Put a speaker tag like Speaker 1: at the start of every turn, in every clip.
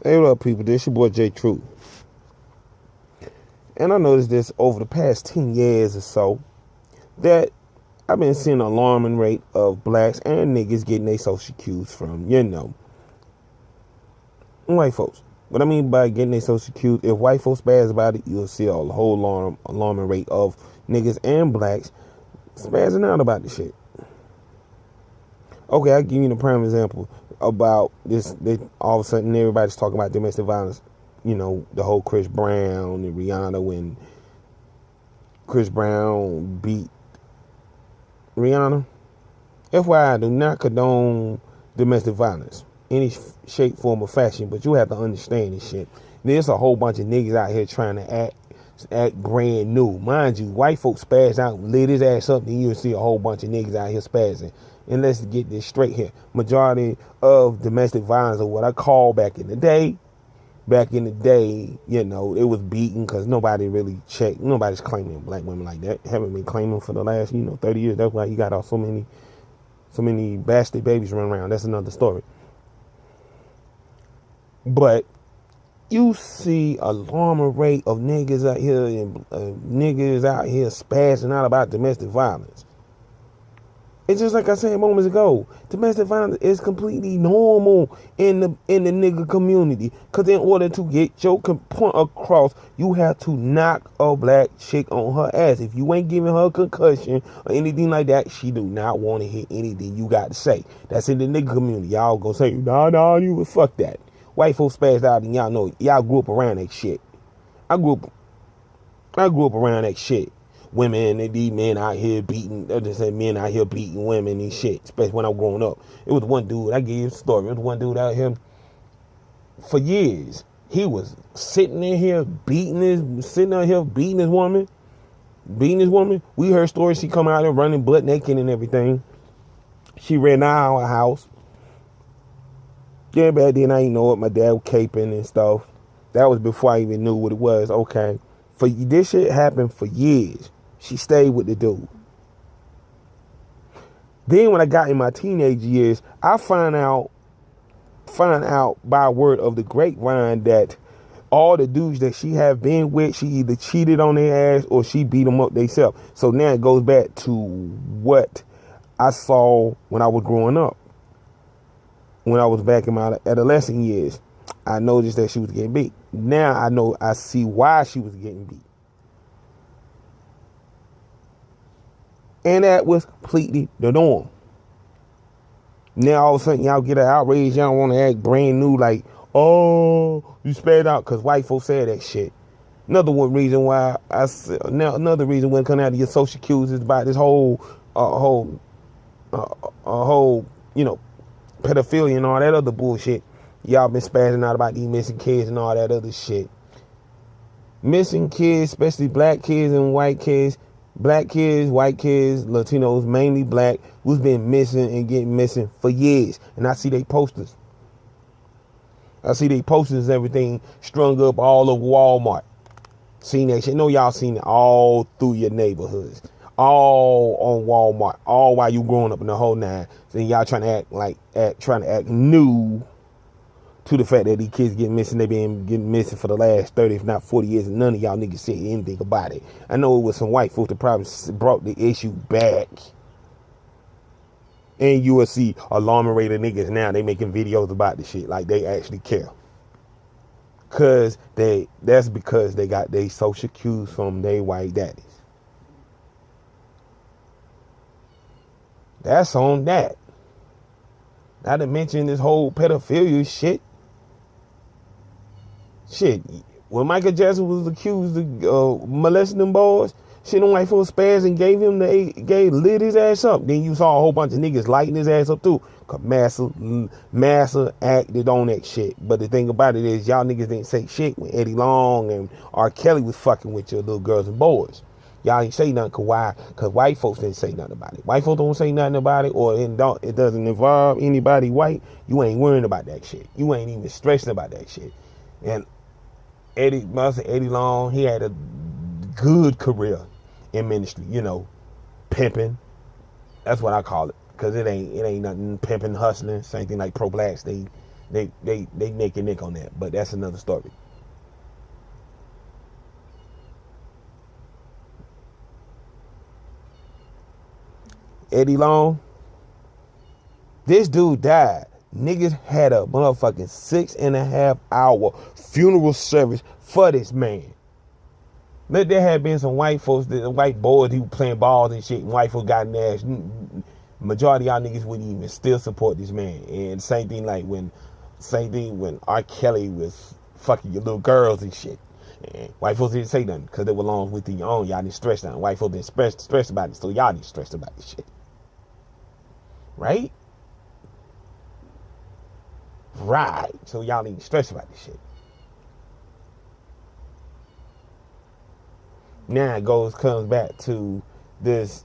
Speaker 1: Hey, what up, people? This your boy J True. And I noticed this over the past 10 years or so that I've been seeing an alarming rate of blacks and niggas getting their social cues from, white folks. What I mean by getting their social cues, if white folks spaz about it, you'll see a whole alarming rate of niggas and blacks spazzing out about the shit. Okay, I'll give you a prime example about this. All of a sudden, everybody's talking about domestic violence. The whole Chris Brown and Rihanna when Chris Brown beat Rihanna. FYI, I do not condone domestic violence, any shape, form, or fashion, but you have to understand this shit. There's a whole bunch of niggas out here trying to act brand new. Mind you, white folks spaz out, lit his ass up, then you'll see a whole bunch of niggas out here spazzing. And let's get this straight here. Majority of domestic violence are what I call back in the day, it was beaten because nobody really checked. Nobody's claiming black women like that. Haven't been claiming for the last, 30 years. That's why you got so many bastard babies running around. That's another story. But you see a alarming rate of niggas out here and niggas out here spazzing out about domestic violence. It's just like I said moments ago. Domestic violence is completely normal in the nigga community. Because in order to get your point across, you have to knock a black chick on her ass. If you ain't giving her a concussion or anything like that, she do not want to hear anything you got to say. That's in the nigga community. Y'all gonna say, nah, you would fuck that. White folks spazzed out and y'all know, y'all grew up around that shit. I grew up around that shit. Women and these men out here beating, men out here beating women and shit, especially when I was growing up. It was one dude, I gave you a story. It was one dude out here for years. He was sitting beating his woman. We heard stories. She come out there running butt naked and everything. She ran out of our house. Yeah, back then I didn't know it. My dad was caping and stuff. That was before I even knew what it was. Okay. This shit happened for years. She stayed with the dude. Then when I got in my teenage years, I find out by word of the grapevine that all the dudes that she have been with, she either cheated on their ass or she beat them up themselves. So now it goes back to what I saw when I was growing up. When I was back in my adolescent years, I noticed that she was getting beat. Now I see why she was getting beat. And that was completely the norm. Now all of a sudden y'all get an outrage. Y'all want to act brand new like, oh, you spared out because white folks said that shit. Another reason when it comes out of your social cues is about this whole pedophilia and all that other bullshit. Y'all been spazzing out about these missing kids and all that other shit. Missing kids, especially black kids and white kids. Black kids, white kids, Latinos, mainly black, who's been missing and getting missing for years. And I see they posters. Everything strung up all over Walmart. Seen that shit. No, y'all seen it all through your neighborhoods. All on Walmart. All while you growing up in the whole nine. So y'all trying to act new to the fact that these kids get missing. They been getting missing for the last 30, if not 40 years, and none of y'all niggas said anything about it. I know it was some white folks that probably brought the issue back. And you will see alarming rate of niggas now. They making videos about the shit like they actually care. That's because they got their social cues from their white daddies. That's on that. Not to mention this whole pedophilia shit. When Michael Jackson was accused of molesting them boys, shit on white folks spaz and lit his ass up. Then you saw a whole bunch of niggas lighting his ass up too. Cause Massa acted on that shit. But the thing about it is y'all niggas didn't say shit when Eddie Long and R. Kelly was fucking with your little girls and boys. Y'all ain't say nothing. Cause white folks didn't say nothing about it. White folks don't say nothing about it, or it doesn't involve anybody white. You ain't worrying about that shit. You ain't even stressing about that shit. And Eddie Long, he had a good career in ministry, pimping. That's what I call it. Cause it ain't nothing pimping, hustling. Same thing like pro blacks. They They neck and neck on that, but that's another story. Eddie Long, this dude died. Niggas had a motherfucking 6.5 hour funeral service for this man. There had been some white folks, the white boys who were playing balls and shit, and white folks got nasty. Majority of y'all niggas wouldn't even still support this man. And same thing when R. Kelly was fucking your little girls and shit. And white folks didn't say nothing because they were along with your own. Y'all didn't stress nothing. White folks didn't stress about it, so y'all didn't stress about this shit. Right? Right. So y'all didn't stress about this shit. Now it comes back to this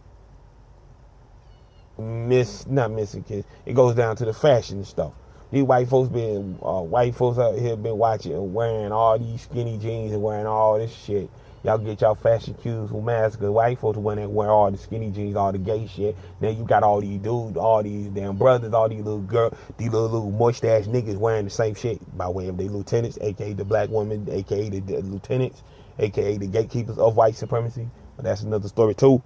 Speaker 1: not missing kids. It goes down to the fashion stuff. These white folks out here been watching and wearing all these skinny jeans and wearing all this shit. Y'all get y'all fashion cues from massacre. White folks wear all the skinny jeans, all the gay shit. Now you got all these dudes, all these damn brothers, all these little girls, these little mustache niggas wearing the same shit by way of their lieutenants, aka the black women, aka the lieutenants, aka the gatekeepers of white supremacy. But that's another story too.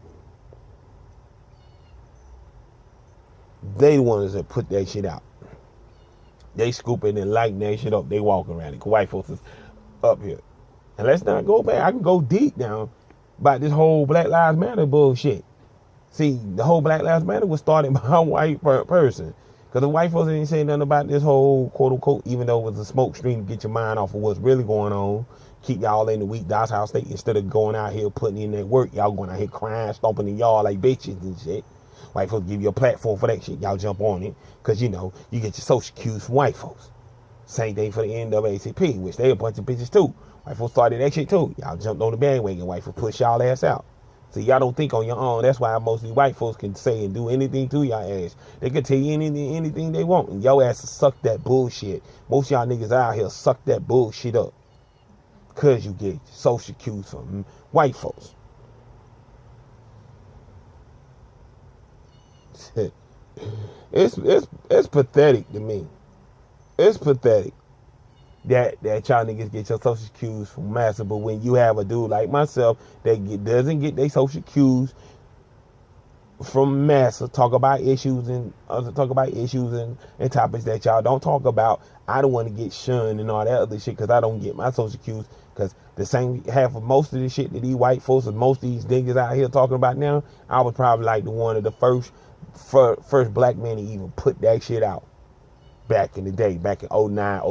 Speaker 1: They the ones that put that shit out. They scoop it and lighten that shit up. They walk around it. White folks is up here. And let's not go back. I can go deep now about this whole Black Lives Matter bullshit. See, the whole Black Lives Matter was started by a white person. Because the white folks didn't say nothing about this whole quote-unquote, even though it was a smoke screen to get your mind off of what's really going on. Keep y'all in the weak dollhouse state instead of going out here putting in that work. Y'all going out here crying, stomping in y'all like bitches and shit. White folks give you a platform for that shit. Y'all jump on it. Because, you know, you get your social cues from white folks. Same thing for the NAACP, which they a bunch of bitches too. White folks started that shit too. Y'all jumped on the bandwagon. White folks push y'all ass out. So y'all don't think on your own. That's why mostly white folks can say and do anything to y'all ass. They can tell you anything they want. And your ass suck that bullshit. Most y'all niggas out here suck that bullshit up. Because you get social cues from white folks. It's pathetic to me. It's pathetic that y'all niggas get your social cues from massa, but when you have a dude like myself that doesn't get their social cues from massa, talk about issues and topics that y'all don't talk about, I don't want to get shunned and all that other shit because I don't get my social cues. Because the same half of most of the shit that these white folks and most of these niggas out here talking about now, I was probably like the one of the first black men to even put that shit out. Back in the day, back in 09,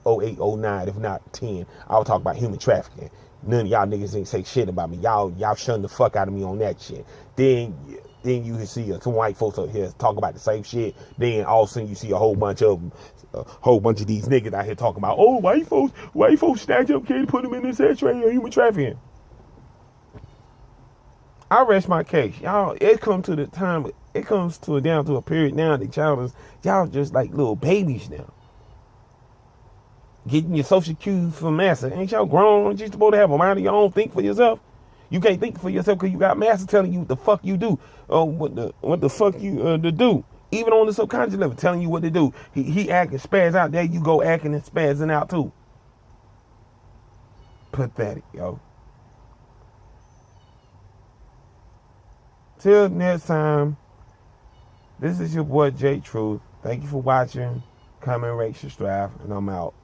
Speaker 1: 08, 09, if not 10, I would talk about human trafficking. None of y'all niggas ain't say shit about me. Y'all shun the fuck out of me on that shit. Then you can see some white folks up here talk about the same shit. Then all of a sudden you see a whole bunch of these niggas out here talking about, oh, white folks snatch up kids, put them in this X-ray or human trafficking. I rest my case. Y'all, it comes to down to a period now that y'all just like little babies now. Getting your social cues from massa. Ain't y'all grown? Ain't you supposed to have a mind of your own? Think for yourself. You can't think for yourself because you got massa telling you what the fuck you do. What the fuck you to do. Even on the subconscious level, telling you what to do. He acting spaz out there, you go acting and spazzing out too. Pathetic, yo. Till next time, this is your boy J Truth. Thank you for watching. Comment, rate, subscribe, and I'm out.